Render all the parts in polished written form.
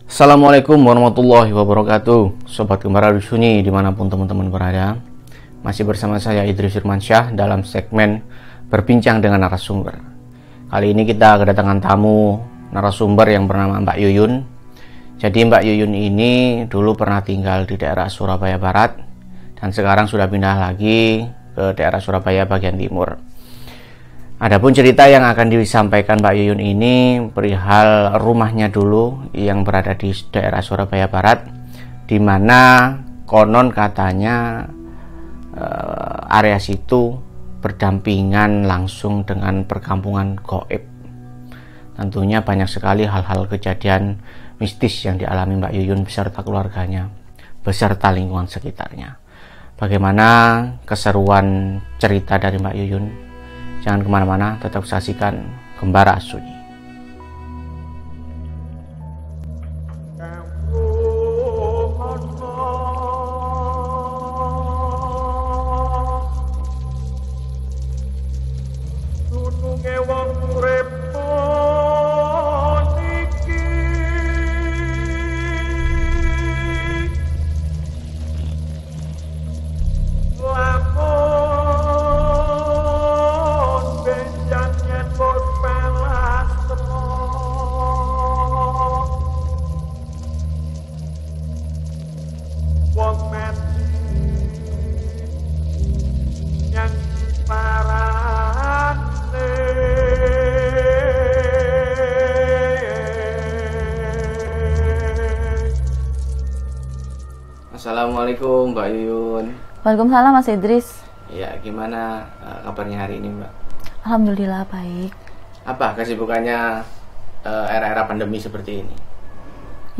Assalamualaikum warahmatullahi wabarakatuh. Sobat Gembara Sunyi dimanapun teman-teman berada, masih bersama saya Idris Firmansyah dalam segmen berbincang dengan narasumber. Kali ini kita kedatangan tamu narasumber yang bernama Mbak Yuyun. Jadi Mbak Yuyun ini dulu pernah tinggal di daerah Surabaya Barat dan sekarang sudah pindah lagi ke daerah Surabaya bagian timur. Adapun cerita yang akan disampaikan Mbak Yuyun ini perihal rumahnya dulu yang berada di daerah Surabaya Barat, di mana konon katanya area situ berdampingan langsung dengan perkampungan gaib. Tentunya banyak sekali hal-hal kejadian mistis yang dialami Mbak Yuyun beserta keluarganya, beserta lingkungan sekitarnya. Bagaimana keseruan cerita dari Mbak Yuyun? Jangan kemana-mana, tetap saksikan Gembara Sunyi. Assalamualaikum Mbak Yuyun. Waalaikumsalam Mas Idris. Ya, gimana kabarnya hari ini Mbak? Alhamdulillah baik. Apa kesibukannya era-era pandemi seperti ini?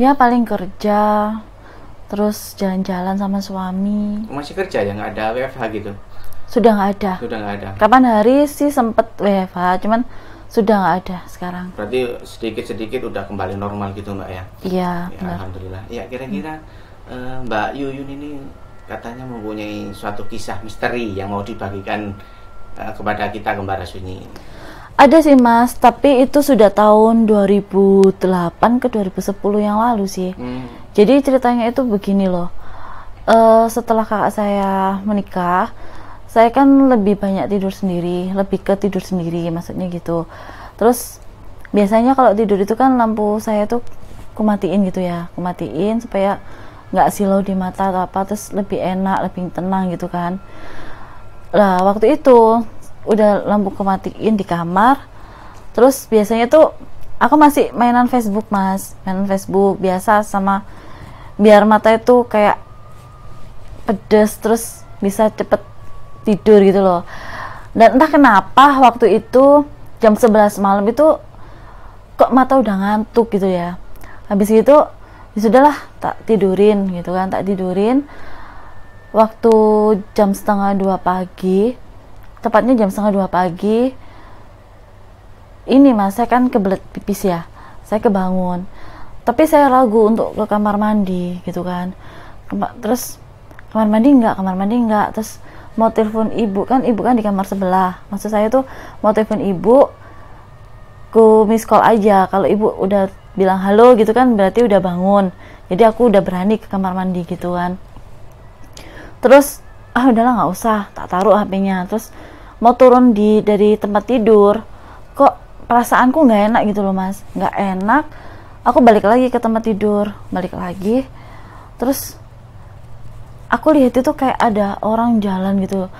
Ya paling kerja, terus jalan-jalan sama suami. Masih kerja ya, nggak ada WFH gitu? Sudah nggak ada. Sudah nggak ada. Kapan hari sih sempet WFH, cuman sudah nggak ada sekarang. Berarti sedikit-sedikit udah kembali normal gitu Mbak ya? Iya, Ya, benar. alhamdulillah. Ya, kira-kira Mbak Yuyun ini katanya mempunyai suatu kisah misteri yang mau dibagikan kepada kita Gembara Sunyi. Ada sih Mas, tapi itu sudah tahun 2008 ke 2010 yang lalu sih. Jadi ceritanya itu begini loh. Setelah kakak saya menikah, saya kan lebih banyak tidur sendiri, lebih ke tidur sendiri maksudnya gitu. Terus biasanya kalau tidur itu kan lampu saya tuh kumatiin gitu ya, kumatiin supaya nggak silau di mata atau apa, terus lebih enak, lebih tenang gitu kan. Lah waktu itu udah lampu kematiin di kamar, terus biasanya tuh aku masih mainan Facebook Mas, mainan Facebook biasa, sama biar mata itu kayak pedes terus bisa cepet tidur gitu loh. Dan entah kenapa waktu itu jam 11 malam itu kok mata udah ngantuk gitu ya. Habis gitu ya sudahlah, tak tidurin gitu kan, tak tidurin. Waktu jam setengah 2 pagi, tepatnya jam setengah 2 pagi, ini Mas, saya kan kebelet pipis ya, saya kebangun, tapi saya ragu untuk ke kamar mandi gitu kan. Terus kamar mandi enggak, terus mau telepon ibu kan di kamar sebelah, maksud saya tuh mau telepon ibu, ku miss call aja, kalau ibu udah bilang halo gitu kan berarti udah bangun, jadi aku udah berani ke kamar mandi gitu kan. Terus udahlah nggak usah, tak taruh HP-nya. Terus mau turun dari tempat tidur, kok perasaanku nggak enak gitu loh Mas, nggak enak. Aku balik lagi ke tempat tidur, balik lagi, terus aku lihat itu kayak ada orang jalan gitu.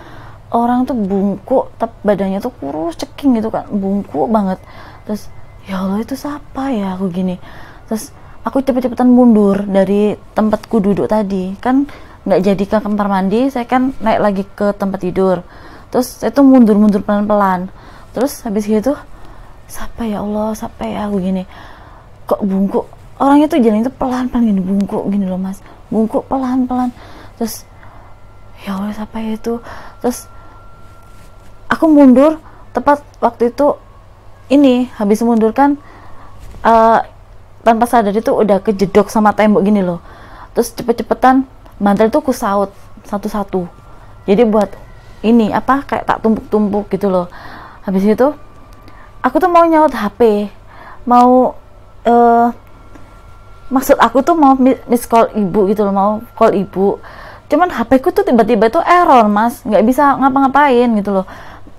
Orang tuh bungkuk, tapi badannya tuh kurus ceking gitu kan, bungkuk banget. Terus ya Allah, itu siapa ya, aku gini. Terus aku cepet-cepetan mundur dari tempatku duduk tadi, kan nggak jadi ke kamar mandi, saya kan naik lagi ke tempat tidur. Terus saya tuh mundur pelan-pelan. Terus habis gitu, siapa ya Allah, siapa ya, aku gini. Kok bungkuk, orangnya tuh jalan itu pelan-pelan gini, bungkuk gini loh Mas, bungkuk pelan-pelan. Terus ya Allah, siapa ya itu. Terus aku mundur, tepat waktu itu ini habis mundur kan, tanpa sadar itu udah kejedok sama tembok gini loh. Terus cepet-cepetan mantel tuh kusaut satu-satu, jadi buat ini apa, kayak tak tumpuk-tumpuk gitu loh. Habis itu aku tuh mau nyaut HP, mau maksud aku tuh mau miss call ibu gitu loh, mau call ibu, cuman HP ku tuh tiba-tiba tuh error mas, nggak bisa ngapa-ngapain gitu loh.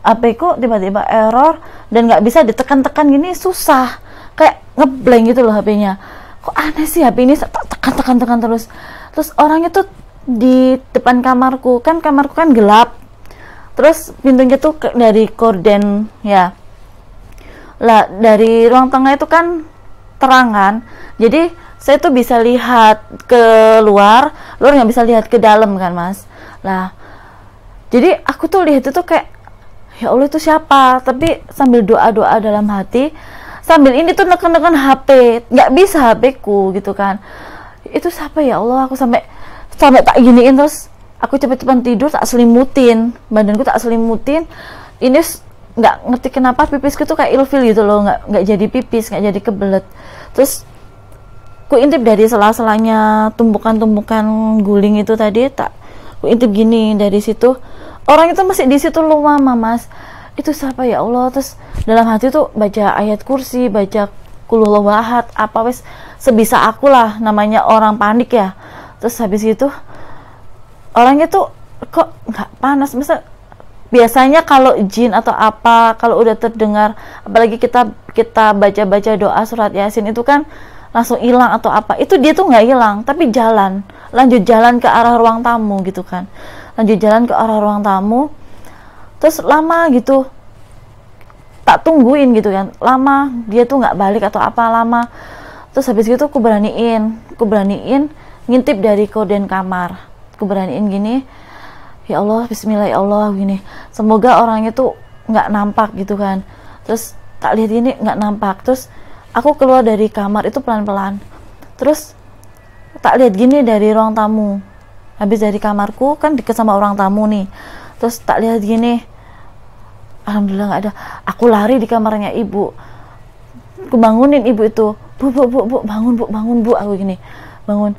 HP ku tiba-tiba error dan nggak bisa ditekan-tekan gini, susah, kayak ngeblank gitu loh HP-nya. Kok aneh sih HP ini, tekan terus orangnya tuh di depan kamarku kan gelap, terus pintunya tuh dari korden ya lah, dari ruang tengah itu kan terangan, jadi saya tuh bisa lihat ke luar nggak bisa lihat ke dalam kan mas. Lah jadi aku tuh lihat itu kayak ya Allah itu siapa, tapi sambil doa dalam hati, sambil ini tuh neken HP, nggak bisa HP ku gitu kan, itu siapa ya Allah. Aku sampai tak giniin, terus aku cepet-cepetan tidur, tak selimutin badanku, tak selimutin. Ini nggak ngerti kenapa pipisku tuh kayak ilfil gitu loh, nggak jadi pipis, nggak jadi kebelet. Terus ku intip dari sela-selanya tumpukan-tumpukan guling itu tadi, tak ku intip gini, dari situ orang itu masih di situ lama mas. Itu siapa ya Allah. Terus dalam hati tuh baca ayat kursi, baca qul huwallahu ahad, apa wes sebisa aku lah, namanya orang panik ya. Terus habis itu orangnya tuh kok nggak panas, masa biasanya kalau jin atau apa, kalau udah terdengar, apalagi kita baca doa surat yasin itu kan langsung hilang atau apa, itu dia tuh nggak hilang, tapi lanjut jalan ke arah ruang tamu gitu kan, lanjut jalan ke arah ruang tamu. Terus lama gitu tak tungguin gitu kan, lama dia tuh nggak balik atau apa, lama. Terus habis gitu aku beraniin ngintip dari korden kamar, aku beraniin gini, ya Allah bismillah ya Allah gini, semoga orangnya tuh nggak nampak gitu kan. Terus tak lihat ini nggak nampak, terus aku keluar dari kamar itu pelan-pelan, terus tak lihat gini dari ruang tamu, habis dari kamarku kan deket sama ruang tamu nih, terus tak lihat gini, alhamdulillah nggak ada. Aku lari di kamarnya ibu, aku bangunin ibu itu, bu bangun bu, aku gini, bangun,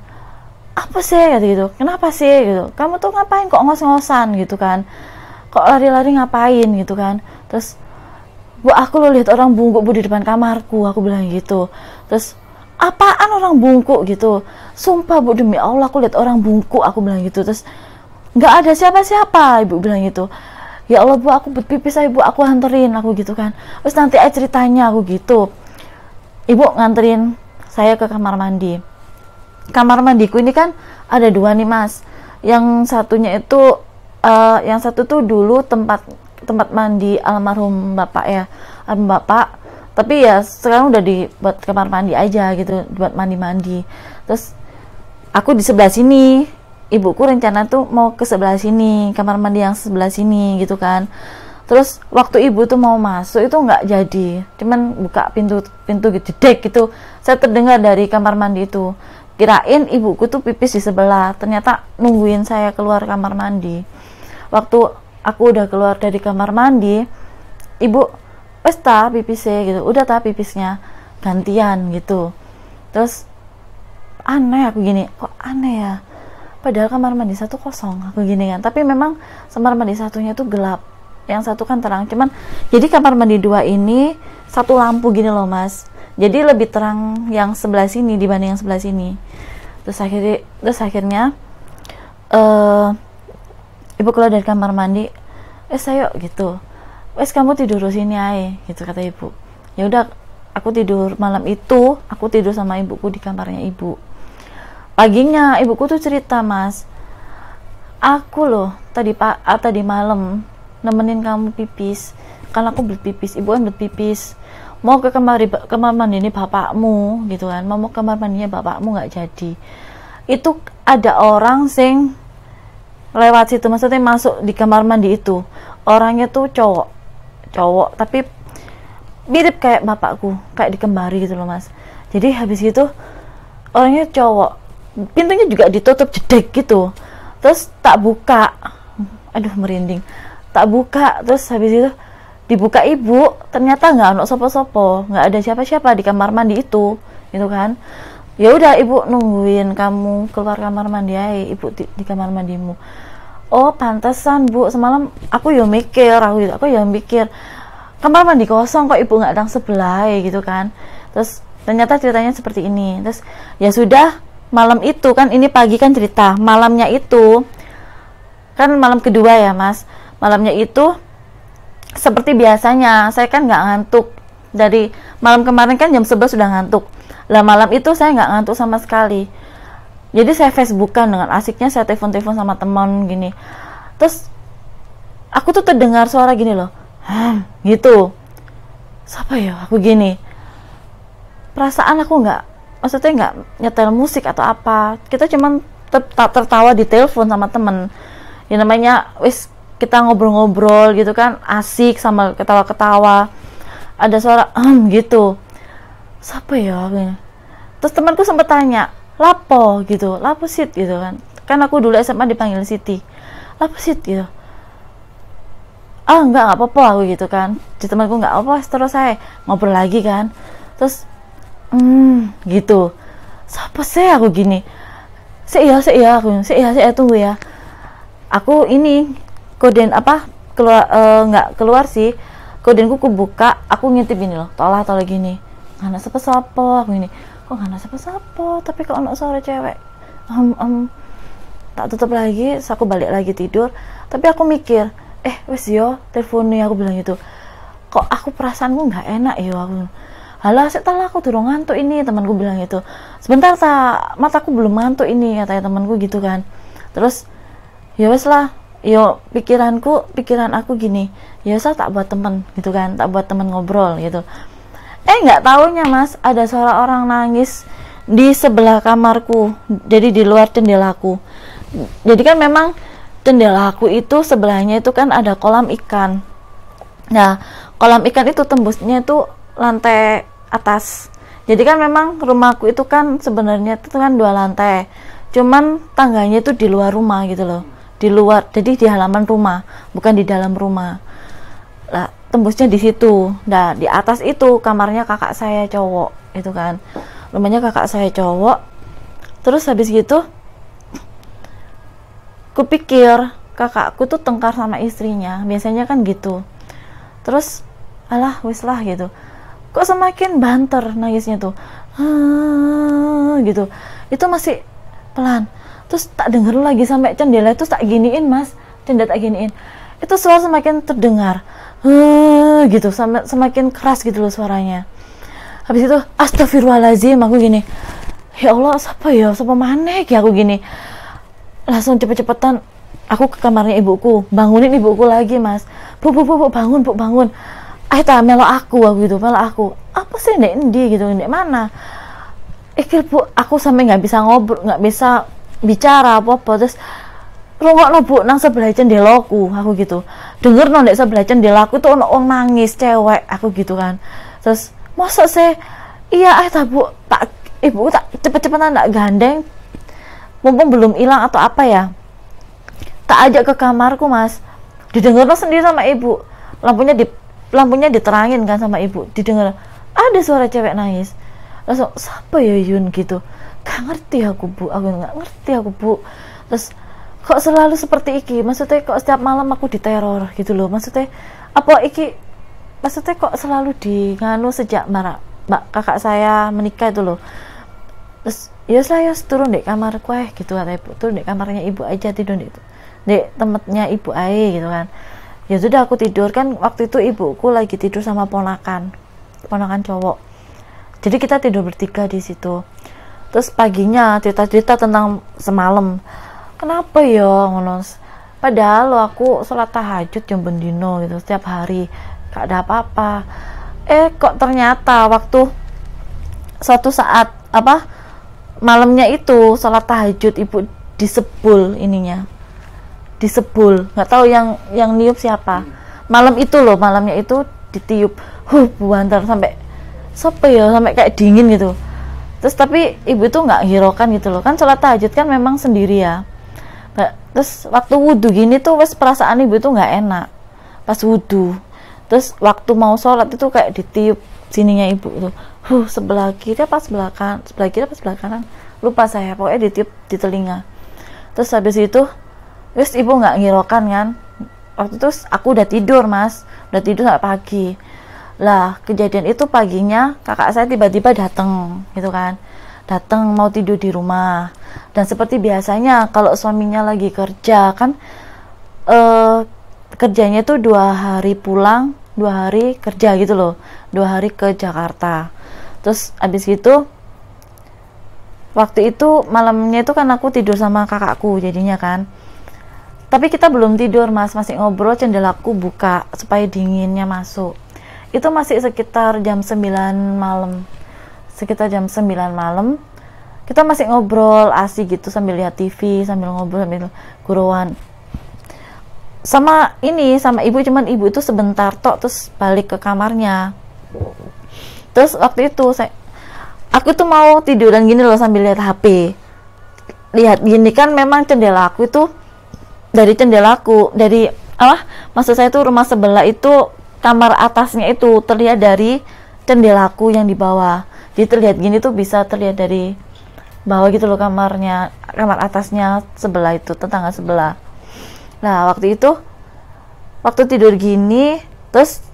apa sih kata gitu, kenapa sih gitu, kamu tuh ngapain kok ngos-ngosan gitu kan, kok lari-lari ngapain gitu kan. Terus bu, aku lo lihat orang bungkuk bu di depan kamarku, aku bilang gitu. Terus apaan orang bungkuk gitu, sumpah bu demi Allah aku lihat orang bungkuk, aku bilang gitu. Terus nggak ada siapa-siapa, ibu bilang gitu. Ya Allah bu, aku pipis aja bu, aku hanterin, aku gitu kan. Terus nanti aja ceritanya, aku gitu. Ibu nganterin saya ke kamar mandi. Kamar mandiku ini kan ada dua nih mas, yang satunya itu yang satu tuh dulu tempat mandi almarhum bapak ya, almarhum bapak, tapi ya sekarang udah dibuat kamar mandi aja gitu, buat mandi. Terus aku di sebelah sini, ibuku rencana tuh mau ke sebelah sini, kamar mandi yang sebelah sini gitu kan. Terus waktu ibu tuh mau masuk itu nggak jadi, cuman buka pintu gitu, dek gitu, saya terdengar dari kamar mandi itu. Kirain ibuku tuh pipis di sebelah, ternyata nungguin saya keluar kamar mandi. Waktu aku udah keluar dari kamar mandi, ibu wes ta pipisnya gitu, udah ta pipisnya gantian gitu. Terus aneh, aku gini, kok aneh ya, padahal kamar mandi satu kosong, aku gini kan. Tapi memang kamar mandi satunya tuh gelap, yang satu kan terang. Cuman jadi kamar mandi dua ini satu lampu gini loh mas, jadi lebih terang yang sebelah sini dibanding yang sebelah sini. Terus akhirnya ibu keluar dari kamar mandi, ayo gitu, kamu tidur di sini aja gitu kata ibu. Ya udah, aku tidur malam itu, aku tidur sama ibuku di kamarnya ibu. Paginya ibuku tuh cerita, mas, aku loh tadi malam nemenin kamu pipis, karena aku berpipis, ibu kan berpipis, mau ke kamar mandi ini bapakmu gitu kan, mau ke kamar mandinya bapakmu nggak jadi. Itu ada orang sing lewat situ, maksudnya masuk di kamar mandi itu, orangnya tuh cowok tapi mirip kayak bapakku, kayak dikembari gitu loh mas. Jadi habis itu orangnya cowok, pintunya juga ditutup jedek gitu. Terus tak buka, aduh merinding, tak buka. Terus habis itu dibuka ibu, ternyata nggak ada sopo-sopo, nggak ada siapa-siapa di kamar mandi itu gitu kan. Ya udah, ibu nungguin kamu keluar kamar mandi aja, ibu di kamar mandimu. Oh pantesan bu, semalam aku ya mikir kamar mandi kosong kok ibu nggak datang sebelah gitu kan. Terus ternyata ceritanya seperti ini. Terus ya sudah, malam itu kan, ini pagi kan cerita, malamnya itu kan malam kedua ya Mas, malamnya itu seperti biasanya saya kan nggak ngantuk. Dari malam kemarin kan jam 11 sudah ngantuk, lah malam itu saya nggak ngantuk sama sekali. Jadi saya Facebookan dengan asiknya, saya telepon-telepon sama teman gini. Terus aku tuh terdengar suara gini loh, gitu. Siapa ya aku gini? Perasaan aku nggak, maksudnya nggak nyetel musik atau apa. Kita cuman tertawa di telepon sama temen. Ya namanya wis kita ngobrol-ngobrol gitu kan, asik sama ketawa-ketawa. Ada suara gitu. Siapa ya? Terus temanku sempat tanya, "Lapo?" gitu. "Lapo Sit?" gitu kan. Kan aku dulu SMA dipanggil Siti. "Lapo Sit?" gitu. Enggak apa-apa aku gitu kan. Di temanku enggak apa, terus saya ngobrol lagi kan. Terus gitu. Siapa sih aku gini? Sik ya aku. Sik ya tunggu ya. Aku ini koden apa keluar, nggak keluar sih, kodenku buka, aku ngintip gini loh, tolak gini, anak siapa aku ini, kok anak siapa tapi kok anak suara cewek. Tak tutup lagi, aku balik lagi tidur. Tapi aku mikir, wes yo teleponnya, aku bilang gitu, kok aku perasaanku nggak enak yo aku. Halah, setelah aku durung ngantuk ini, temanku bilang gitu. Sebentar mataku belum ngantuk ini, katanya temanku gitu kan. Terus ya wes lah, yo pikiran aku gini, ya saya tak buat temen gitu kan, tak buat temen ngobrol gitu. Nggak taunya Mas, ada suara orang nangis di sebelah kamarku, jadi di luar jendelaku. Jadi kan memang jendelaku itu sebelahnya itu kan ada kolam ikan. Nah, kolam ikan itu tembusnya itu lantai atas. Jadi kan memang rumahku itu kan sebenarnya itu kan 2 lantai. Cuman tangganya itu di luar rumah gitu loh. Di luar, jadi di halaman rumah, bukan di dalam rumah. Lah, tembusnya di situ. Nah, di atas itu kamarnya kakak saya cowok, itu kan. Rumahnya kakak saya cowok. Terus habis gitu, kupikir kakakku tuh tengkar sama istrinya, biasanya kan gitu. Terus, alah, wis lah gitu. Kok semakin banter nangisnya tuh, gitu. Itu masih pelan. Terus tak denger lagi sampai jendela itu tak giniin Mas, jendela tak giniin, itu suara semakin terdengar, gitu, semakin keras gitu loh suaranya. Habis itu astagfirullahaladzim, aku gini, ya Allah siapa maneh ya, aku gini, langsung cepet-cepetan aku ke kamarnya ibuku, bangunin ibuku lagi Mas. Bu bangun, ayo tak melok aku gitu, apa sih ndek gitu, ndek mana? Ikil Bu, aku sampai nggak bisa ngobrol, nggak bisa bicara apa-apa. Terus rungokno Bu nang sebelah jendelaku, aku gitu. Denger no nek sebelah jendelaku tuh ono wong nangis cewek, aku gitu kan. Terus masa sih, iya tak Bu, ibu tak cepet-cepetan tak gandeng, mumpung belum hilang atau apa ya, tak ajak ke kamarku Mas. Didengarno sendiri sama ibu, lampunya diterangin kan sama ibu, didengar ada suara cewek nangis. Langsung, siapa ya Yun gitu, gak ngerti aku Bu, Terus kok selalu seperti iki, maksudnya kok setiap malam aku diteror gitu loh, maksudnya kok selalu nganu sejak kakak saya menikah itu loh. Terus ya saya turun di kamarku gitu, kata ibu, turun di kamarnya ibu aja, tidur di tempatnya ibu aja gitu kan. Ya sudah, aku tidur kan, waktu itu ibuku lagi tidur sama ponakan cowok. Jadi kita tidur bertiga di situ. Terus paginya cerita tentang semalam. Kenapa ya ngono? Padahal lo aku sholat tahajud jam bendino gitu setiap hari, gak ada apa-apa. Kok ternyata waktu suatu saat malamnya itu sholat tahajud, ibu disebul, nggak tahu yang niup siapa. Malamnya itu ditiup, buantar sampai sampai kayak dingin gitu. Terus tapi ibu itu nggak hiraukan gitu loh, kan sholat tahajud kan memang sendiri ya. Terus waktu wudhu gini tuh wes perasaan ibu itu nggak enak pas wudhu. Terus waktu mau sholat itu kayak ditiup sininya ibu itu, sebelah kiri apa sebelah kanan, lupa saya, pokoknya ditiup di telinga. Terus habis itu wes ibu nggak ngiraukan kan. Waktu itu aku udah tidur Mas, sampai pagi. Lah kejadian itu paginya kakak saya tiba-tiba datang gitu kan, datang mau tidur di rumah. Dan seperti biasanya kalau suaminya lagi kerja kan, kerjanya tuh 2 hari pulang, 2 hari kerja gitu loh, 2 hari ke Jakarta. Terus abis gitu waktu itu malamnya itu kan aku tidur sama kakakku jadinya kan, tapi kita belum tidur mas, masih ngobrol, jendelaku buka supaya dinginnya masuk. Itu masih sekitar jam 9 malam, sekitar jam 9 malam kita masih ngobrol asik gitu sambil lihat TV, sambil ngobrol, sambil guruan sama ini sama ibu. Cuman ibu itu sebentar tok terus balik ke kamarnya. Terus waktu itu aku tuh mau tiduran gini loh sambil lihat HP, lihat gini kan, memang jendela aku itu dari maksud saya tuh rumah sebelah itu kamar atasnya itu terlihat dari jendelaku yang di bawah. Jadi terlihat gini tuh bisa terlihat dari bawah gitu loh kamar atasnya sebelah itu, tetangga sebelah. Nah waktu tidur gini terus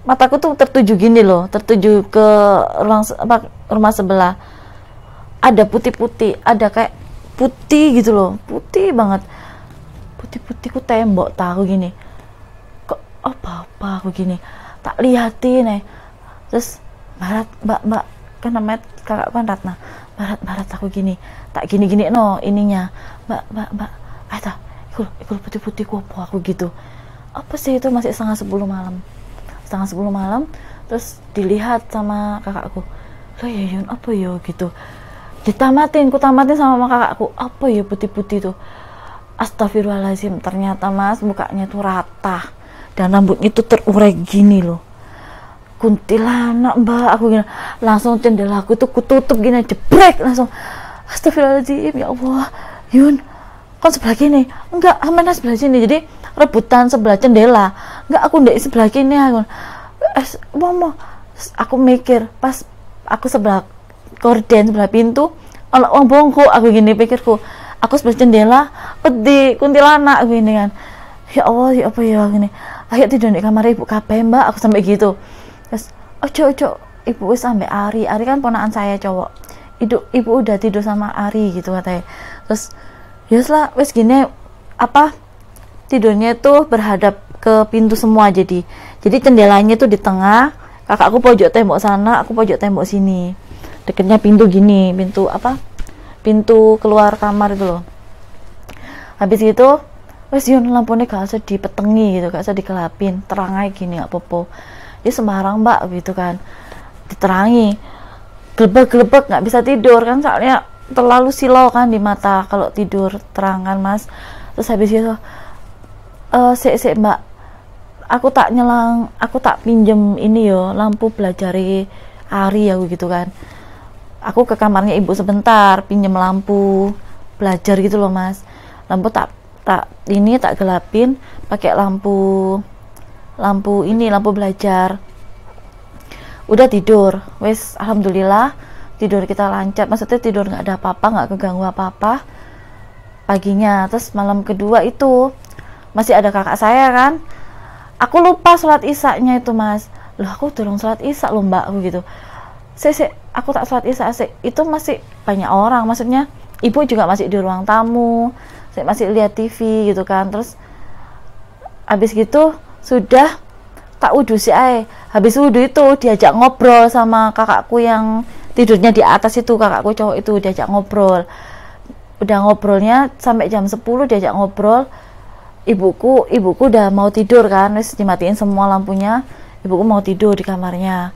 mataku tuh tertuju gini loh, tertuju ke rumah sebelah. Ada putih-putih, ada kayak putih gitu loh, putih banget, putih-putih ku tembok tahu gini. Kok apa aku gini, tak lihatin terus mbak kan namanya kakak kan Ratna, barat aku gini, tak gini no ininya, mbak ikut putih-putih ku apa aku gitu. Apa sih itu, masih setengah 10 malam. Terus dilihat sama kakakku, lah ya Yun apa ya gitu, ku tamatin sama kakakku, apa ya putih-putih tuh. Astagfirullahaladzim, ternyata mas mukanya tuh rata dan rambutnya itu terurai gini loh, kuntilanak mbak. Aku gini langsung jendelaku tuh kututup gini, jebrek langsung. Astagfirullahaladzim, ya Allah Yun kan sebelah kini, enggak aman sebelah sini, jadi rebutan sebelah jendela, enggak aku ndek sebelah kini. Aku mikir pas aku sebelah gorden, sebelah pintu kalau wong bongko, aku gini pikirku, aku sebelah jendela di kuntilanak gini kan. Ya Allah, ya apa ya gini, ayo tidur di kamar ibu kabeh mbak, aku sampai gitu. Terus ojo ibu wis sampai Ari kan ponakan saya cowok, ibu udah tidur sama Ari gitu katanya. Terus ya lah wis gini, tidurnya itu berhadap ke pintu semua, jadi jendelanya itu di tengah, kakakku pojok tembok sana, aku pojok tembok sini, deketnya pintu gini, pintu keluar kamar itu loh. Habis itu wes Yun lampunya gak usah dipetengi gitu, gak usah dikelapin, terang aja gini gak apa-apa ya, sembarang mbak gitu kan, diterangi, gelebek nggak bisa tidur kan, soalnya terlalu silau kan di mata kalau tidur terang kan mas. Terus habis itu sik mbak, aku tak pinjem ini yo lampu belajari Ari aku gitu kan. Aku ke kamarnya ibu sebentar pinjem lampu belajar gitu loh mas, lampu tak gelapin pakai lampu belajar. Udah tidur wes, alhamdulillah tidur kita lancar, maksudnya tidur nggak ada apa-apa, nggak keganggu apa-apa paginya. Terus malam kedua itu masih ada kakak saya kan, aku lupa sholat isya-nya itu mas. Loh aku tolong sholat isya loh mbak, aku gitu. Aku tak sholat isya itu masih banyak orang, maksudnya ibu juga masih di ruang tamu, saya masih lihat TV gitu kan. Terus habis gitu sudah tak wudhu sih habis wudhu itu diajak ngobrol sama kakakku yang tidurnya di atas itu, kakakku cowok itu diajak ngobrol. Udah ngobrolnya sampai jam 10 diajak ngobrol. Ibuku udah mau tidur kan, wis dimatiin semua lampunya, ibuku mau tidur di kamarnya.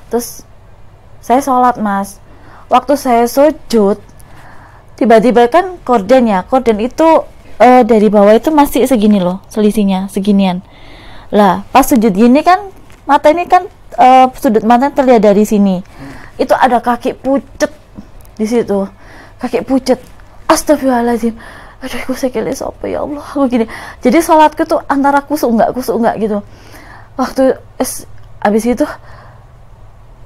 Terus saya sholat mas, waktu saya sujud tiba-tiba kan korden itu dari bawah itu masih segini loh, selisihnya seginian lah. Pas sujud gini kan mata ini kan sudut mata terlihat dari sini, itu ada kaki pucet di situ, kaki pucet. Astagfirullahaladzim, aduh aku sekali apa ya Allah, aku gini. Jadi sholatku tuh antara kusuk enggak gitu. Waktu abis itu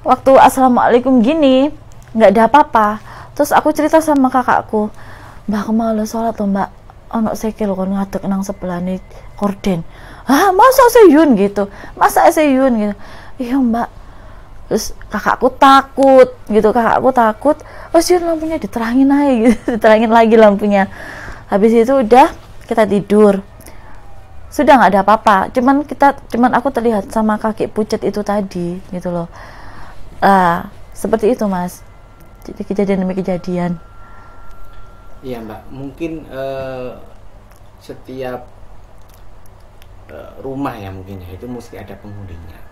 waktu assalamualaikum gini nggak ada apa-apa. Terus aku cerita sama kakakku, mbak aku malu sholat loh mbak, ono sekil kon ngadeg nang sebelah nih korden. Masa seyun gitu, iya mbak. Terus kakakku takut gitu, oh sih lampunya diterangin aja gitu. Diterangin lagi lampunya. Habis itu udah kita tidur, sudah nggak ada apa-apa, cuman aku terlihat sama kaki pucat itu tadi gitu loh. Seperti itu mas, jadi kejadian demi kejadian. Iya mbak, mungkin setiap rumah ya mungkin ya itu mesti ada penghuninya.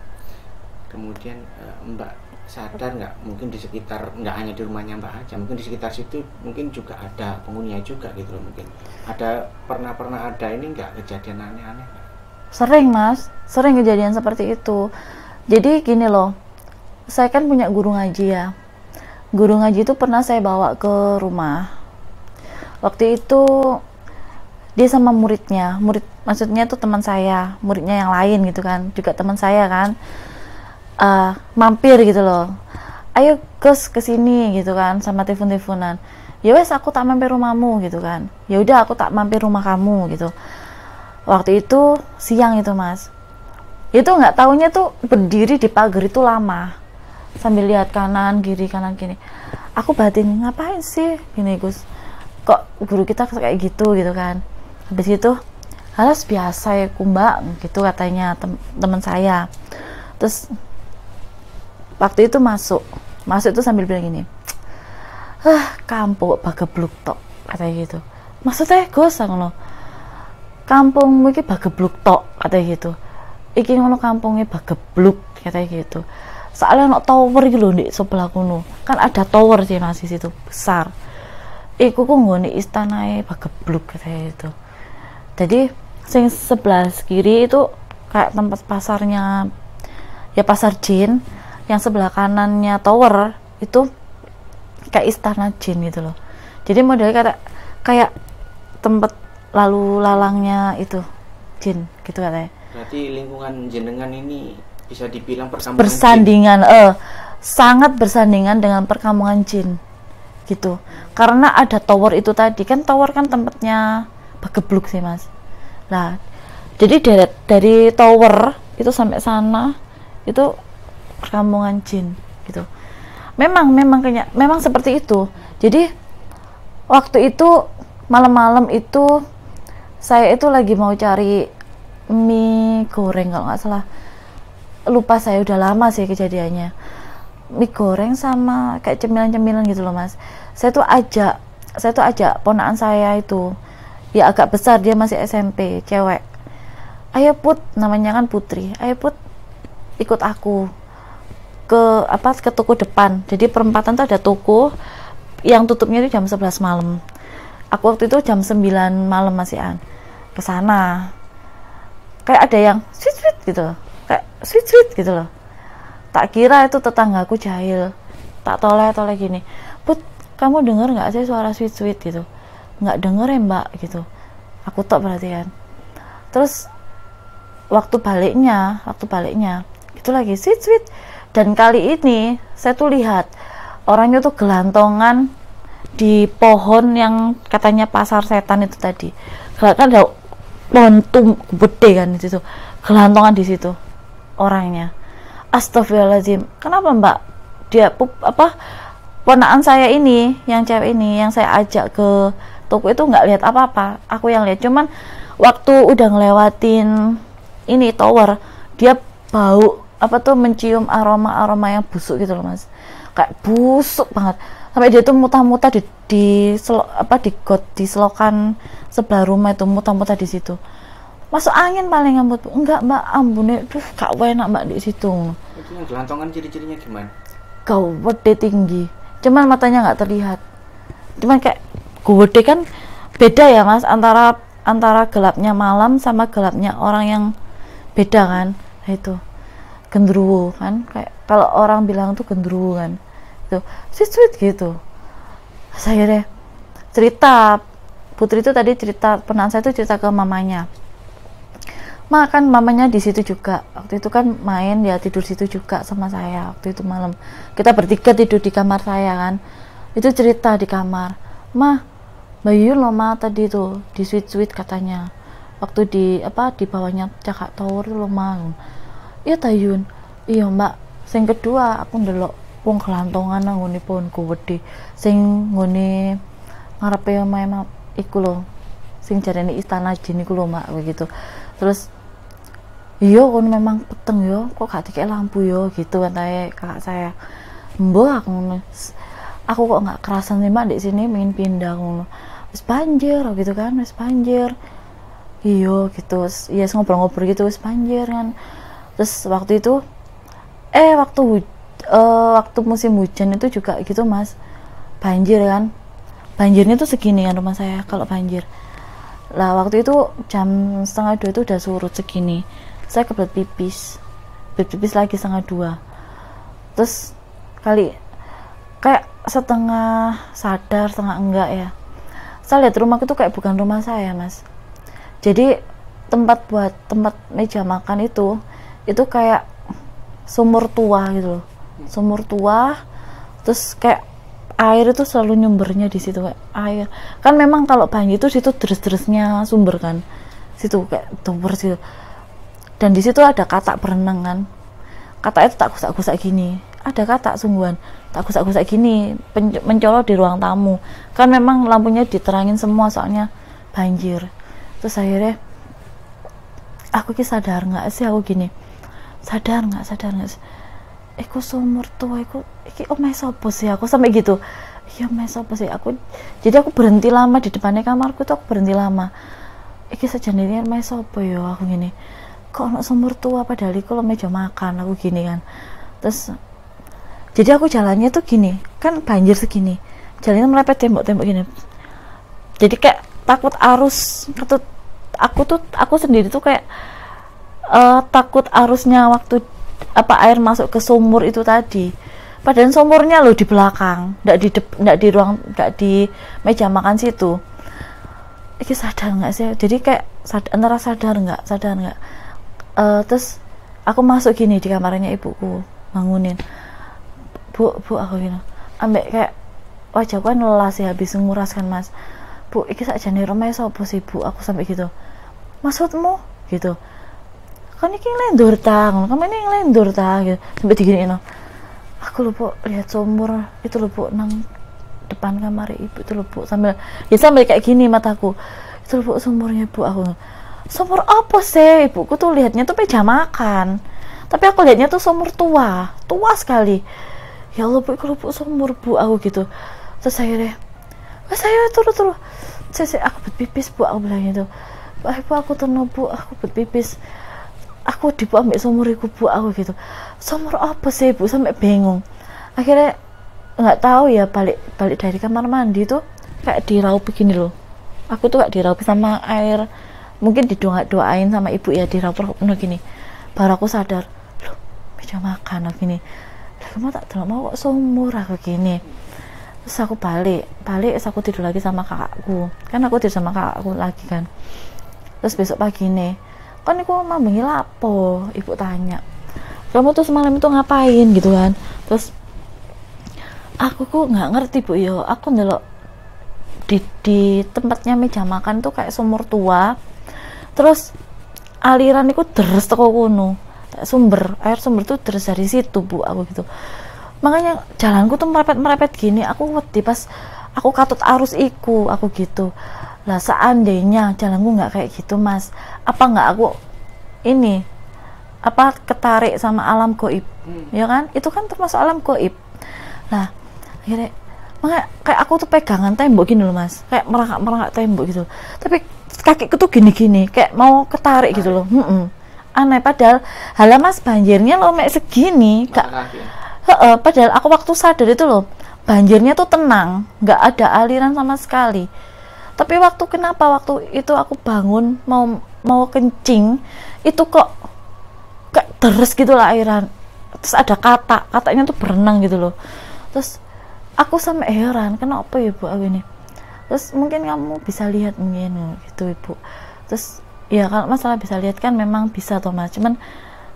Kemudian mbak sadar nggak, mungkin di sekitar, nggak hanya di rumahnya mbak aja, mungkin di sekitar situ mungkin juga ada penghuninya juga gitu loh, mungkin ada pernah ada ini nggak kejadian aneh-aneh? Sering mas, sering kejadian seperti itu. Jadi gini loh, saya kan punya guru ngaji ya. Guru ngaji itu pernah saya bawa ke rumah. Waktu itu dia sama muridnya, maksudnya tuh teman saya, muridnya yang lain gitu kan, juga teman saya kan. Mampir gitu loh, ayo Gus kesini gitu kan, sama telepon-teleponan. Ya wes aku tak mampir rumahmu gitu kan, ya udah aku tak mampir rumah kamu gitu. Waktu itu siang itu mas, itu nggak taunya tuh berdiri di pagar itu lama sambil lihat kanan kiri. Aku batin, ngapain sih gini Gus, kok guru kita kayak gitu kan. Habis itu halas biasa ya mbak gitu katanya teman saya. Terus waktu itu masuk itu sambil bilang gini, kampung bagebluk tok katanya gitu. Maksudnya Gus ngono, kampung iki bagebluk tok katanya gitu, iki ngono kampungnya bagebluk katanya gitu. Soalnya ono tower gitu loh di sebelah kuno, kan ada tower sih masih situ besar. Iku ku nggone istanae bagebluk katanya gitu. Jadi sing sebelah kiri itu kayak tempat pasarnya ya, pasar jin. Yang sebelah kanannya tower itu kayak istana jin gitu loh. Jadi modelnya kayak tempat lalu lalangnya itu jin gitu katanya. Berarti lingkungan jenengan ini bisa dibilang perkampungan bersandingan jin. Sangat bersandingan dengan perkampungan jin gitu. Karena ada tower itu tadi kan, tower kan tempatnya bagebluk sih mas. Nah, jadi dari tower itu sampai sana itu perkampungan jin gitu. Memang seperti itu. Jadi waktu itu malam-malam itu saya itu lagi mau cari mie goreng kalau nggak salah, lupa saya, udah lama sih kejadiannya. Mie goreng sama kayak cemilan-cemilan gitu loh mas. Saya tuh ajak ponakan saya itu, ya agak besar, dia masih SMP, cewek. Ayo Put, namanya kan Putri, ayo Put ikut aku ke toko depan. Jadi perempatan tuh ada toko yang tutupnya itu jam 11 malam. Aku waktu itu jam 9 malam masihan ke sana. Kayak ada yang sweet gitu. Kayak sweet gitu loh. Tak kira itu tetanggaku jahil. Tak toleh gini. Put, kamu denger nggak sih suara sweet gitu? Nggak denger ya mbak gitu. Aku tok perhatian. Terus waktu baliknya itu lagi sweet. Dan kali ini saya tuh lihat orangnya tuh gelantongan di pohon yang katanya pasar setan itu tadi. Kan ada pohon gede kan di situ, gelantongan di situ orangnya. Astagfirullahaladzim. Kenapa mbak? Dia ponakan saya ini, yang cewek ini yang saya ajak ke toko itu nggak lihat apa-apa. Aku yang lihat, cuman waktu udah ngelewatin ini tower, dia bau mencium aroma yang busuk gitu loh mas, kayak busuk banget, sampai dia tuh muntah-muntah di selokan sebelah rumah itu, muntah-muntah di situ. Masuk angin paling ngambut. Enggak mbak, ambune tuh gak enak mbak di situ. Itu yang gelantongan ciri-cirinya gimana? Gede tinggi, cuman matanya nggak terlihat, cuman kayak gede kan. Beda ya mas antara gelapnya malam sama gelapnya orang yang beda kan. Nah, itu gendruwo kan, kayak kalau orang bilang tuh gendruwo kan, itu sweet gitu. Saya deh cerita, Putri itu tadi cerita, ponakan saya tuh cerita ke mamanya. Kan mamanya di situ juga waktu itu kan main, dia tidur situ juga sama saya waktu itu malam. Kita bertiga tidur di kamar saya kan, itu cerita di kamar. Bayu loh tadi tuh di sweet katanya, waktu di bawahnya Cakak Tower tuh loh. Ya Tayun, Iya mbak, sing kedua aku ndelok wong kelantongan nang ngene pohonku wedi sing ngene ngarepe omahe iku lho, sing jarene istana jin iku lho mbak, begitu. Terus iya kon memang peteng yo, kok gak dikek lampu yo gitu katanya kakak saya. Mbah aku kok nggak kerasan nih mbak di sini, pengen pindah ngono. Wis banjir gitu kan, wis banjir. Iya gitu, iya ngobrol-ngobrol gitu wis banjir kan. Terus waktu itu waktu musim hujan itu juga gitu mas, banjir kan. Banjirnya tuh segini kan rumah saya kalau banjir. Lah waktu itu jam 1:30 itu udah surut segini. Saya kebelet pipis lagi 1:30. Terus kayak setengah sadar setengah enggak ya, saya lihat rumahku tuh kayak bukan rumah saya mas. Jadi tempat meja makan itu kayak sumur tua gitu loh, sumur tua. Terus kayak air itu selalu nyumbernya di situ, kayak air kan memang kalau banjir itu situ deres-deresnya sumber kan, situ kayak sumber situ. Dan di situ ada katak berenang kan, katak itu tak gusak-gusak gini, ada katak sungguhan tak gusak-gusak gini mencolok di ruang tamu kan, memang lampunya diterangin semua soalnya banjir. Terus akhirnya aku sadar nggak sih, aku gini, sadar nggak aku sumur tua, iki omahe sapa sih, aku sampai gitu. Iya omahe sapa sih aku. Jadi aku berhenti lama di depannya kamarku tuh, aku berhenti lama. Iki sejenenge omahe sapa ya, aku gini. Kok ono sumur tua padahal iku lo meja makan, aku gini kan. Terus jadi aku jalannya tuh gini, kan banjir segini. Jalannya melepet tembok-tembok gini. Jadi kayak takut arus. Aku sendiri tuh kayak takut arusnya waktu air masuk ke sumur itu tadi. Padahal sumurnya loh di belakang, enggak di meja makan situ. Iki sadar nggak sih? Jadi kayak antara sadar nggak. Terus aku masuk gini di kamarnya ibuku, bangunin. Bu aku gini, ambek kayak wajahku kan lelah sih habis nguras kan mas. Bu, iki sakjane rumah sapa sih bu, aku sampai gitu. Maksudmu gitu, kan iki ngelendur tang, kamu ini ngelendur tang gitu, sampai diginiin. Aku lupa lihat sumur itu lupa nang depan kamar ibu itu lupa, sambil kayak gini mataku, itu lupa sumurnya bu. Aku sumur apa sih, ibuku tuh lihatnya tuh meja makan, tapi aku lihatnya tuh sumur tua sekali. Ya Allah bu, aku lupa sumur bu, aku gitu. Terus akhirnya saya turun saya aku berpipis bu, aku bilang gitu. Bu aku turun bu, aku berpipis, aku dibu ambil sumur iku bu, aku gitu. Sumur apa sih bu, sampai bingung. Akhirnya nggak tahu ya, balik dari kamar mandi tuh kayak diraup begini loh. Aku tuh kayak diraup sama air, mungkin doain sama ibu ya, diraup penuh gini. Baru aku sadar, loh meja makan aku gini. Kamu tak terlalu mau kok sumur, aku gini. Terus aku balik terus aku tidur lagi sama kakakku, kan aku tidur sama kakakku lagi kan. Terus besok pagi nih, kan aku mambengi lapo, ibu tanya, kamu tuh semalam itu ngapain gitu kan. Terus aku kok nggak ngerti bu yo, aku ndelok di tempatnya meja makan tuh kayak sumur tua, terus aliran itu deres teko kono, air sumber tuh deres dari situ bu, aku gitu. Makanya jalanku tuh merepet gini, aku wedi pas aku katut arus iku, aku gitu. Lah seandainya jalanku nggak kayak gitu mas, apa nggak aku ini ketarik sama alam goib, ya kan? Itu kan termasuk alam goib. Nah akhirnya makanya kayak aku tuh pegangan tembok gini loh mas, kayak merangkak tembok gitu, tapi kakiku tuh gini kayak mau ketarik gitu loh. Aneh, padahal mas banjirnya lo mek segini gak. Padahal aku waktu sadar itu loh, banjirnya tuh tenang, nggak ada aliran sama sekali. Tapi waktu itu aku bangun mau kencing, itu kok kayak deres gitu lah airan. Terus ada katanya tuh berenang gitu loh. Terus aku sampai heran, kenapa ya bu aku ini. Terus mungkin kamu bisa lihat mungkin gitu ibu. Terus ya kalau masalah bisa lihat kan memang bisa toh mas, cuman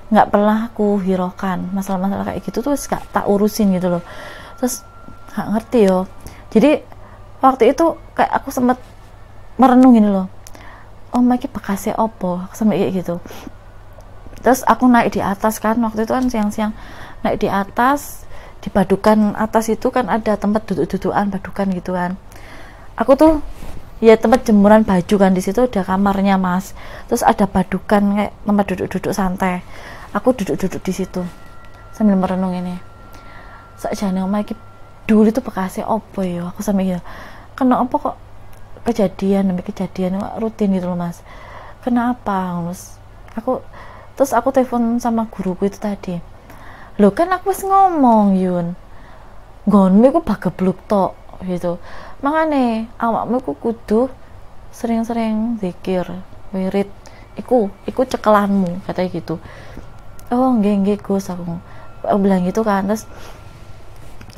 nggak pernah aku hiraukan masalah-masalah kayak gitu tuh gak tak urusin gitu loh. Terus nggak ngerti yo, jadi waktu itu kayak aku sempet merenung gini loh, oh my bekasnya opo, aku sampai kayak gitu. Terus aku naik di atas kan, waktu itu kan siang-siang, naik di atas, di badukan atas itu kan ada tempat duduk-dudukan badukan gitu kan. Aku tuh ya tempat jemuran baju kan, di situ ada kamarnya Mas. Terus ada badukan kayak tempat duduk-duduk santai. Aku duduk-duduk di situ sambil merenung ini. Sakjane omah iki dulu itu bekasnya opo ya, aku sampe ya. Kenapa kok kejadian demi kejadian rutin gitu loh Mas. Kenapa? Terus aku telepon sama guruku itu tadi. Loh kan aku wis ngomong Yun, nggonmu iku bagebluk tok gitu. Makane awakmu iku kudu sering-sering zikir, wirid. Iku cekelanmu, katanya gitu. Oh nggih Gus, aku bilang gitu kan. Terus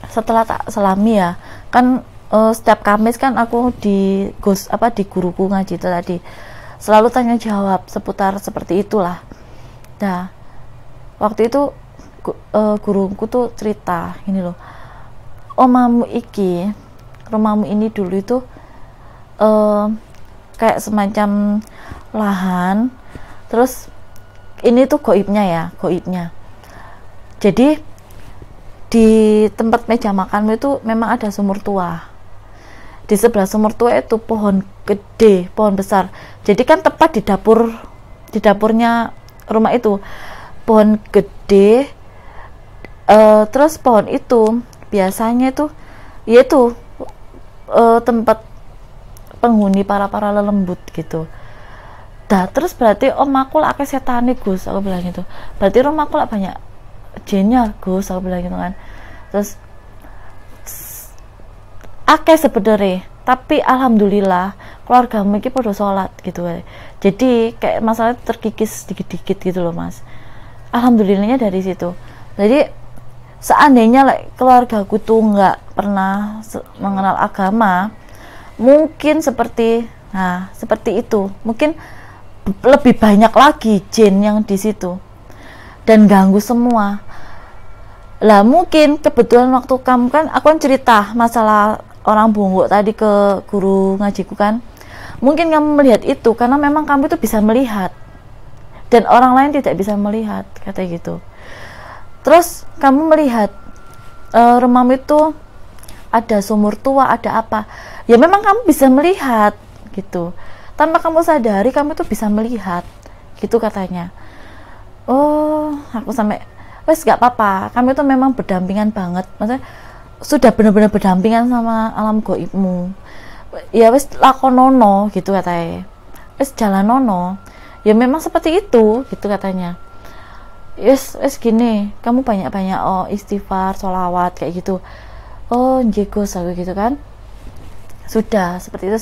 setelah tak selami ya kan, setiap Kamis kan aku di guruku ngaji itu tadi selalu tanya jawab seputar seperti itulah. Nah waktu itu guruku tuh cerita gini loh, rumahmu ini dulu itu kayak semacam lahan, terus ini tuh goibnya. Jadi di tempat meja makanmu itu memang ada sumur tua. Di sebelah sumur tua itu pohon gede, pohon besar. Jadi kan tepat di dapurnya rumah itu pohon gede. Terus pohon itu biasanya itu yaitu tempat penghuni para lelembut gitu. Terus berarti aku lah akeh setane Gus, aku bilang gitu. Berarti rumahku lah banyak jinnya Gus, aku bilang gitu kan. Terus akeh sebenarnya, tapi alhamdulillah keluarga iki pada sholat gitu. Jadi kayak masalah terkikis dikit-dikit gitu loh Mas. Alhamdulillahnya dari situ. Jadi seandainya keluargaku tuh nggak pernah mengenal agama, mungkin seperti itu, mungkin lebih banyak lagi jin yang di situ dan ganggu semua. Lah mungkin kebetulan waktu kamu kan, aku kan cerita masalah orang bungkuk tadi ke guru ngajiku kan, mungkin kamu melihat itu karena memang kamu itu bisa melihat dan orang lain tidak bisa melihat, kata gitu. Terus kamu melihat rumahmu itu ada sumur tua, ada apa, ya memang kamu bisa melihat gitu, tanpa kamu sadari kamu itu bisa melihat gitu katanya. Oh aku sampai wes gak apa-apa, kamu itu memang berdampingan banget, maksudnya sudah benar-benar berdampingan sama alam goibmu. Ya wes lakonono gitu katanya, wes jalaноno, ya memang seperti itu gitu katanya. Yes gini, kamu banyak-banyak istighfar, sholawat kayak gitu. Oh Gus aku gitu kan. Sudah seperti itu.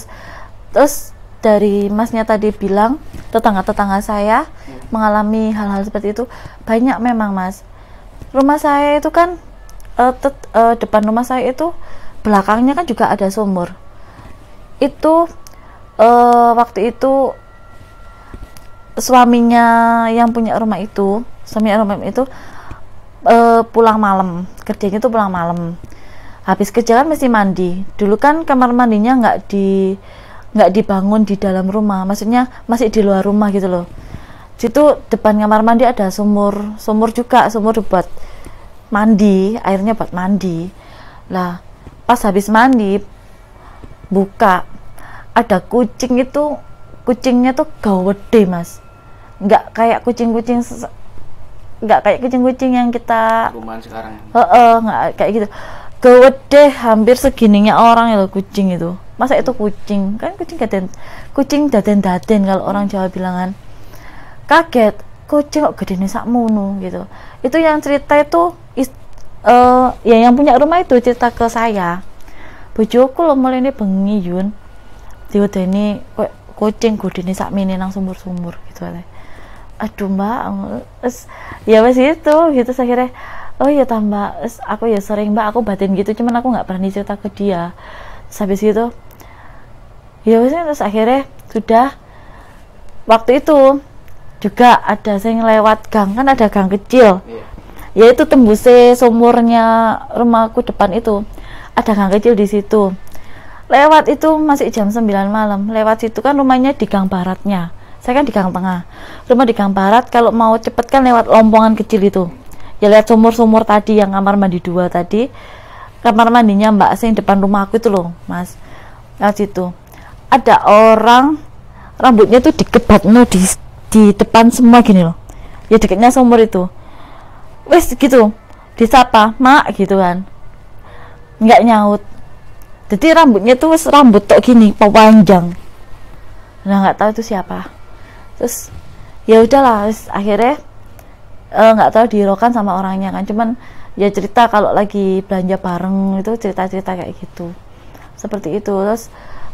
Terus dari Masnya tadi bilang tetangga-tetangga saya mengalami hal-hal seperti itu banyak memang Mas. Rumah saya itu kan depan rumah saya itu belakangnya kan juga ada sumur. Itu waktu itu suaminya yang punya rumah itu pulang malam, kerjanya tuh pulang malam. Habis kerja kan mesti mandi. Dulu kan kamar mandinya nggak dibangun di dalam rumah, maksudnya masih di luar rumah gitu loh. Situ depan kamar mandi ada sumur juga, sumur buat mandi, airnya buat mandi. Lah pas habis mandi buka, ada kucingnya tuh gawede Mas, nggak kayak kucing-kucing yang kita rumahan sekarang. Nggak kayak gitu, gede hampir segininya orang ya loh kucing itu. Masa itu kucing kan, kucing daden kalau orang Jawa bilangan. Kaget, kucing kok gede nih sakmono gitu. Itu yang cerita itu ya yang punya rumah itu cerita ke saya. Bojoku lo mulai ini bengi Yun, diwedeni kucing gede nih sakmene nang sumur-sumur gitu. Aduh Mbak, ya wes itu gitu akhirnya. Oh ya tambah, aku ya sering Mbak, aku batin gitu, cuman aku nggak berani cerita ke dia. Terus habis gitu ya wes, terus akhirnya sudah. Waktu itu juga ada yang lewat gang, kan ada gang kecil, ya itu tembusnya sumurnya rumahku depan itu ada gang kecil di situ. Lewat itu masih jam 9 malam, lewat situ kan rumahnya di gang baratnya, Saya kan di gang tengah, rumah di gang barat. Kalau mau cepet kan lewat lompongan kecil itu. Ya lihat sumur-sumur tadi yang kamar mandi 2 tadi. Kamar mandinya Mbak sing depan rumah aku itu loh, Mas. Lewat situ. Ada orang rambutnya tuh dikebat di depan semua gini loh. Ya dekatnya sumur itu. Wes gitu. Disapa, "Mak," gitu kan. Nggak nyaut. Jadi rambutnya tuh rambut tok gini, panjang. Nah, nggak tahu itu siapa. Terus ya udahlah, akhirnya nggak tahu dirokan sama orangnya kan, cuman ya cerita kalau lagi belanja bareng itu, cerita-cerita kayak gitu, seperti itu. Terus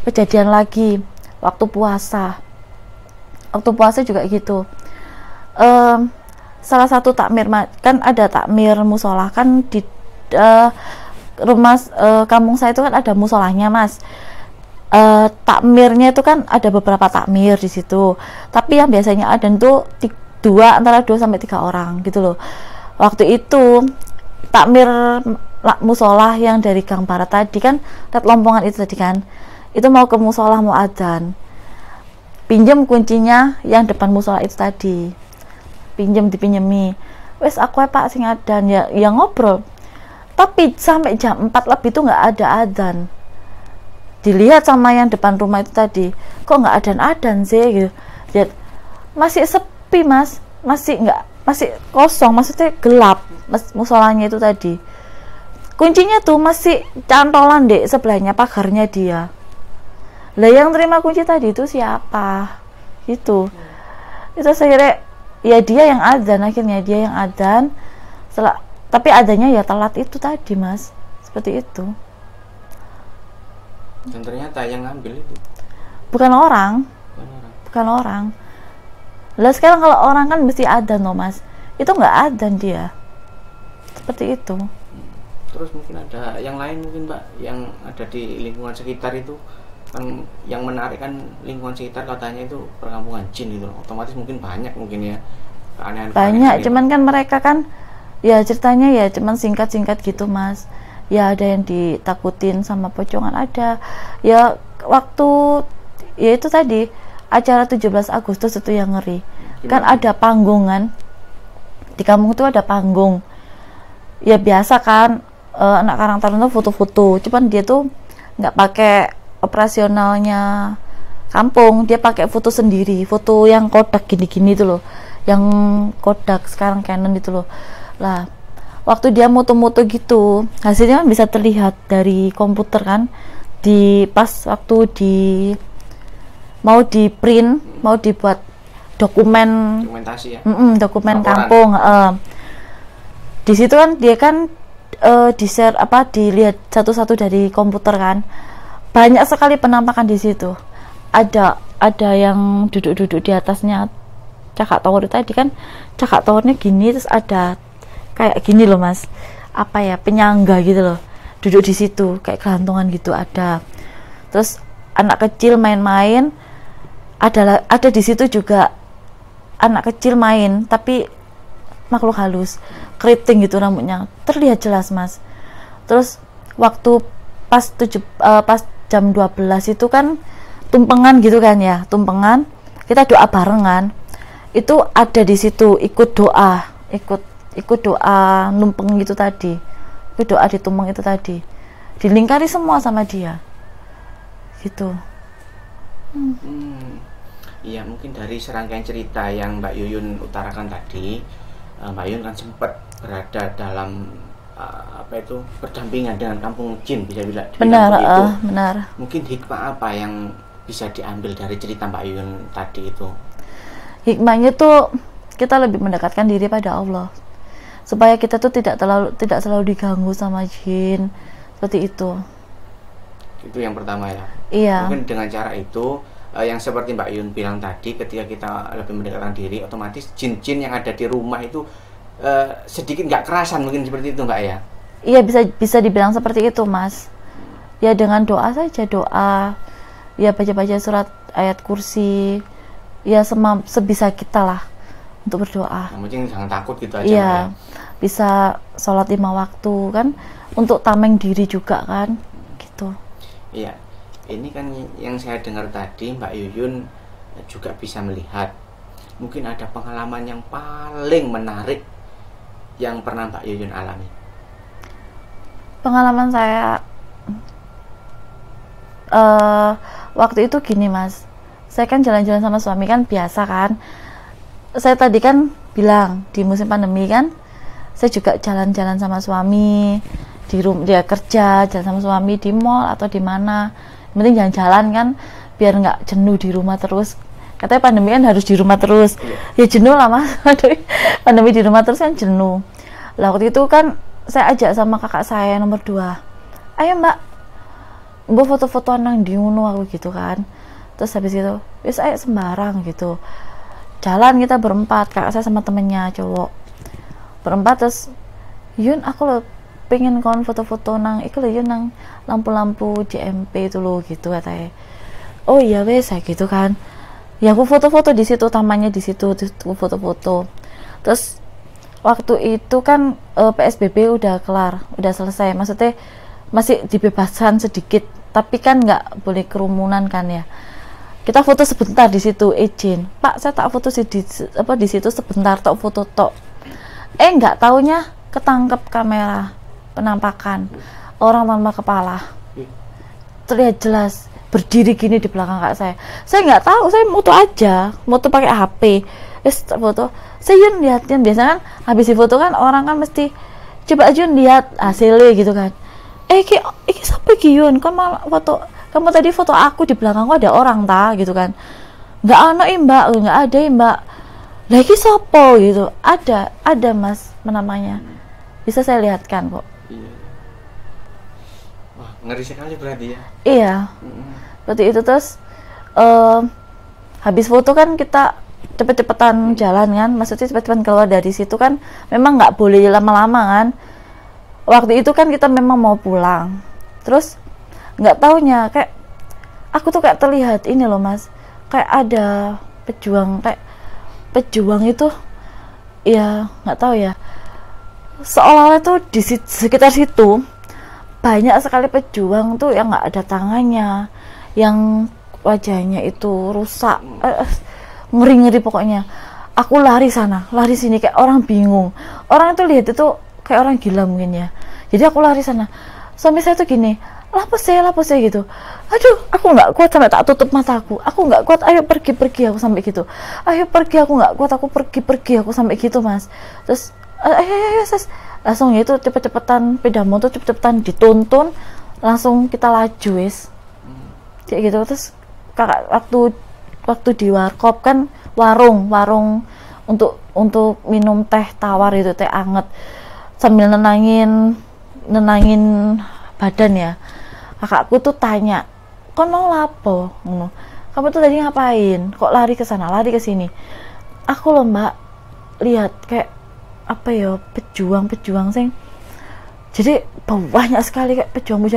kejadian lagi waktu puasa juga gitu. Salah satu takmir, kan ada takmir musola kan di rumah kampung saya itu kan ada musolahnya, Mas. Takmirnya itu kan ada beberapa takmir di situ, tapi yang biasanya ada itu antara 2 sampai 3 orang gitu loh. Waktu itu takmir musolah yang dari gang barat tadi kan, lihat lompongan itu tadi kan, itu mau ke musolah, mau adzan, pinjam kuncinya yang depan musola itu tadi, dipinjemi. Wes aku Pak sing adzan, ya ngobrol. Tapi sampai jam 4 lebih tuh nggak ada adzan. Dilihat sama yang depan rumah itu tadi, kok nggak adzan sih gitu. Ya, masih sepi, Mas, masih kosong, maksudnya gelap musolanya itu tadi. Kuncinya tuh masih cantolan deh sebelahnya pagarnya dia. Lah yang terima kunci tadi itu siapa? Itu saya kira ya dia yang adzan, akhirnya dia yang adzan. Tapi adanya ya telat itu tadi, Mas, seperti itu. Dan ternyata yang ngambil itu bukan orang. Lah sekarang kalau orang kan mesti adzan loh, Mas, itu nggak adzan dia, seperti itu. Terus mungkin ada yang lain mungkin, Mbak, yang ada di lingkungan sekitar itu kan, yang menarik kan lingkungan sekitar katanya itu perkampungan jin gitu, otomatis mungkin banyak mungkin ya keanehan. Banyak, cuman kan mereka kan ya ceritanya ya cuman singkat-singkat gitu, Mas. Ya ada yang ditakutin sama pocongan, ada ya waktu ya itu tadi acara 17 Agustus itu yang ngeri. Kan ada panggungan di kampung itu, ada panggung ya biasa kan, anak Karang Taruna foto-foto, cuman dia tuh nggak pakai operasionalnya kampung, dia pakai foto sendiri, foto yang Kodak gini-gini itu loh, yang Kodak sekarang Canon itu loh. Lah waktu dia moto-moto gitu, hasilnya kan bisa terlihat dari komputer kan, pas waktu mau di print, mau dibuat dokumentasi ya, dokumen kampung. Di situ kan dia kan di share dilihat satu-satu dari komputer kan, banyak sekali penampakan di situ. Ada yang duduk-duduk di atasnya cakak tower tadi kan, cakak towernya gini, terus ada kayak gini loh, Mas, penyangga gitu loh, duduk di situ kayak gelantungan gitu ada. Terus anak kecil main-main, ada di situ juga anak kecil main, tapi makhluk halus, keriting gitu rambutnya, terlihat jelas, Mas. Terus waktu pas jam 12 itu kan tumpengan gitu kan ya, kita doa barengan, itu ada di situ ikut doa numpeng gitu tadi, ikut doa di tumpeng itu tadi, dilingkari semua sama dia gitu. Iya, mungkin dari serangkaian cerita yang Mbak Yuyun utarakan tadi, Mbak Yuyun kan sempat berada dalam berdampingan dengan kampung jin, bisa bilang benar. Mungkin hikmah apa yang bisa diambil dari cerita Mbak Yuyun tadi itu? Hikmahnya tuh kita lebih mendekatkan diri pada Allah, supaya kita tuh tidak selalu diganggu sama jin, seperti itu. Itu yang pertama ya. Iya. Mungkin dengan cara itu, yang seperti Mbak Yun bilang tadi, ketika kita lebih mendekatkan diri, otomatis jin-jin yang ada di rumah itu sedikit nggak kerasan, mungkin seperti itu, Mbak ya. Iya, bisa dibilang seperti itu, Mas. Ya dengan doa saja, ya baca-baca surat ayat kursi, ya sebisa kita lah untuk berdoa. Yang penting jangan takut gitu aja. Iya, bisa sholat 5 waktu kan, untuk tameng diri juga kan, gitu. Iya, ini kan yang saya dengar tadi Mbak Yuyun juga bisa melihat. Mungkin ada pengalaman yang paling menarik yang pernah Mbak Yuyun alami. Pengalaman saya waktu itu gini Mas, saya kan jalan-jalan sama suami kan biasa kan. Saya tadi kan bilang di musim pandemi kan, saya juga jalan-jalan sama suami di rumah, dia kerja jalan sama suami di mall atau di mana. Yang penting jalan-jalan kan, biar nggak jenuh di rumah terus. Katanya pandemi kan harus di rumah terus, ya jenuh lah Mas. Pandemi di rumah terus kan jenuh. Lah waktu itu kan saya ajak sama kakak saya nomor 2, ayo Mbak, gue foto-foto nang di Uno aku gitu kan. Terus habis itu, wis ayo sembarang gitu. Jalan kita berempat, kakak saya sama temennya cowok. Berempat terus, Yun aku lo pengen kon foto-foto nang iku lho Yun nang lampu-lampu JMP itu lo gitu katanya. Oh iya wes saya gitu kan. Ya aku foto-foto di situ, tamannya di situ, aku foto-foto. Terus waktu itu kan PSBB udah kelar, udah selesai. Maksudnya masih dibebaskan sedikit, tapi kan nggak boleh kerumunan kan ya. Kita foto sebentar di situ, izin. Pak, saya tak foto di situ sebentar, tok foto tok. Nggak taunya ketangkep kamera penampakan orang tanpa kepala. Terlihat jelas berdiri gini di belakang kak saya. Saya nggak tahu, saya moto aja, moto pakai HP. Foto. Saya Yun liatin, biasanya kan habis di foto kan orang kan mesti coba Yun lihat hasilnya gitu kan. Iki siapa Yun? Kamu tadi foto aku di belakangku ada orang ta gitu kan. Nggak ada Mbak, nggak ada Mbak. Lagi siapa gitu? Ada Mas namanya. Bisa saya lihatkan kok. Wah, ngeri sekali berarti ya. Iya. Berarti itu terus habis foto kan kita cepet-cepetan jalan kan, maksudnya cepet-cepetan keluar dari situ kan, memang nggak boleh lama-lama kan. Waktu itu kan kita memang mau pulang, terus nggak taunya kayak aku tuh kayak terlihat ini loh Mas, kayak ada pejuang itu ya nggak tahu ya, seolah-olah tuh di sekitar situ banyak sekali pejuang tuh yang nggak ada tangannya, yang wajahnya itu rusak, ngeri-ngeri pokoknya. Aku lari sana, lari sini kayak orang bingung. Orang itu lihat itu kayak orang gila mungkin ya. Jadi aku lari sana. Suami saya tuh gini, lapor saya gitu. Aduh, aku nggak kuat sampai tak tutup mataku. Aku nggak kuat, ayo pergi aku sampai gitu. Ayo pergi, aku nggak kuat, aku pergi aku sampai gitu Mas. Terus ayo langsung ya itu cepet-cepetan sepeda motor, cepet-cepetan dituntun, langsung kita laju wis. Kayak gitu. Terus kakak waktu di warkop kan warung untuk minum teh tawar itu, teh anget sambil nenangin badan ya. Kakakku tuh tanya, kok mau lapo? Kamu tuh tadi ngapain? Kok lari ke sana, lari ke sini? Aku loh Mbak lihat kayak apa ya, pejuang sing. Jadi banyak sekali kayak pejuang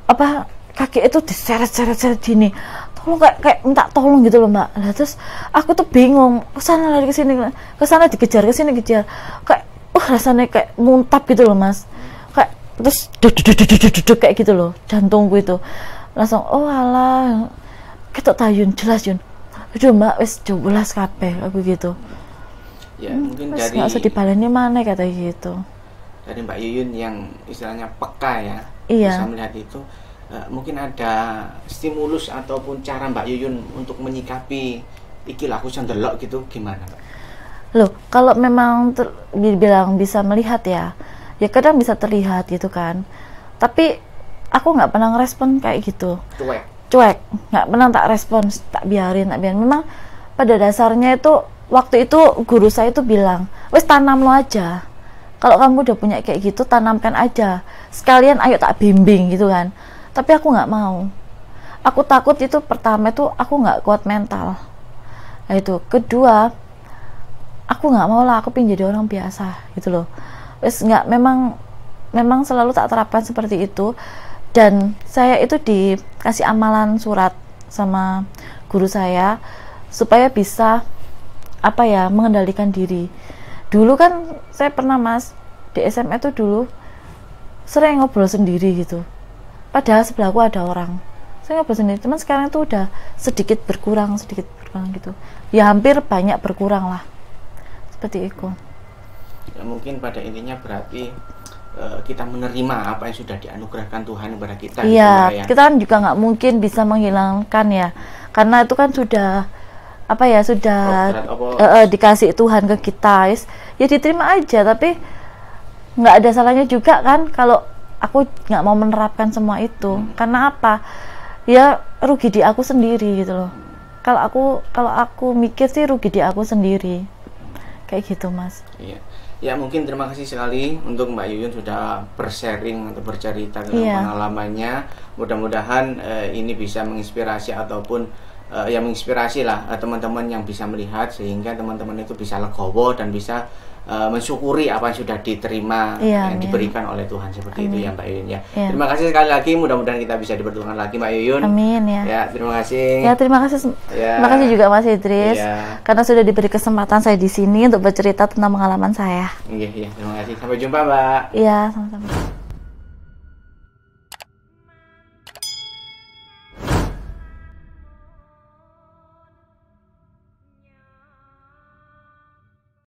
apa kaki itu diseret-seret gini. Tolong kayak minta tolong gitu loh Mbak. Lah terus aku tuh bingung, kesana lari kesini, kesana dikejar, kesini kejar, kayak rasanya kayak muntap gitu loh Mas. Kayak terus duduk kayak gitu loh jantungku itu. Langsung oh alah ketok tayun jelas Yun. Aduh Mbak wis jelas kabeh aku gitu. Ya mungkin dari nggak usah dibaleni mana kata gitu. Dari Mbak Yuyun yang istilahnya peka ya, iya. Bisa melihat itu. Mungkin ada stimulus ataupun cara Mbak Yuyun untuk menyikapi iki laku sendelok gitu gimana Mbak? Loh, kalau memang dibilang bisa melihat ya kadang bisa terlihat gitu kan. Tapi aku nggak pernah ngerespon kayak gitu. Cuek, nggak pernah tak respon, tak biarin. Memang pada dasarnya itu waktu itu guru saya itu bilang, wes tanam lo aja. Kalau kamu udah punya kayak gitu, tanamkan aja. Sekalian ayo tak bimbing gitu kan. Tapi aku nggak mau. Aku takut itu pertama itu aku nggak kuat mental. Nah itu kedua, aku nggak mau lah, aku pengen jadi orang biasa gitu loh. Wes nggak, memang selalu tak terapkan seperti itu. Dan saya itu dikasih amalan surat sama guru saya supaya bisa apa ya, mengendalikan diri. Dulu kan saya pernah Mas di SMA tuh dulu sering ngobrol sendiri gitu. Padahal sebelahku ada orang. Saya ngobrol sendiri, cuman sekarang itu udah sedikit berkurang gitu. Ya hampir banyak berkurang lah. Seperti itu. Ya, mungkin pada intinya berarti kita menerima apa yang sudah dianugerahkan Tuhan kepada kita. Iya, kita kan juga nggak mungkin bisa menghilangkan ya, karena itu kan sudah dikasih Tuhan ke kita, ya diterima aja. Tapi nggak ada salahnya juga kan kalau aku nggak mau menerapkan semua itu. Karena apa? Ya rugi di aku sendiri gitu loh. Kalau aku mikir sih rugi di aku sendiri, kayak gitu Mas. Iya. Ya mungkin terima kasih sekali untuk Mbak Yuyun sudah bersharing atau bercerita tentang pengalamannya. Mudah-mudahan ini bisa menginspirasi ataupun menginspirasi lah teman-teman yang bisa melihat, sehingga teman-teman itu bisa legowo dan bisa mensyukuri apa yang sudah diterima yang diberikan oleh Tuhan seperti itu ya Mbak Yuyun ya. Terima kasih sekali lagi, mudah-mudahan kita bisa dipertemukan lagi Mbak Yuyun. Amin ya. Ya, terima kasih. Ya, terima kasih juga Mas Idris karena sudah diberi kesempatan saya di sini untuk bercerita tentang pengalaman saya. Iya, terima kasih. Sampai jumpa, Mbak. Iya, sama-sama.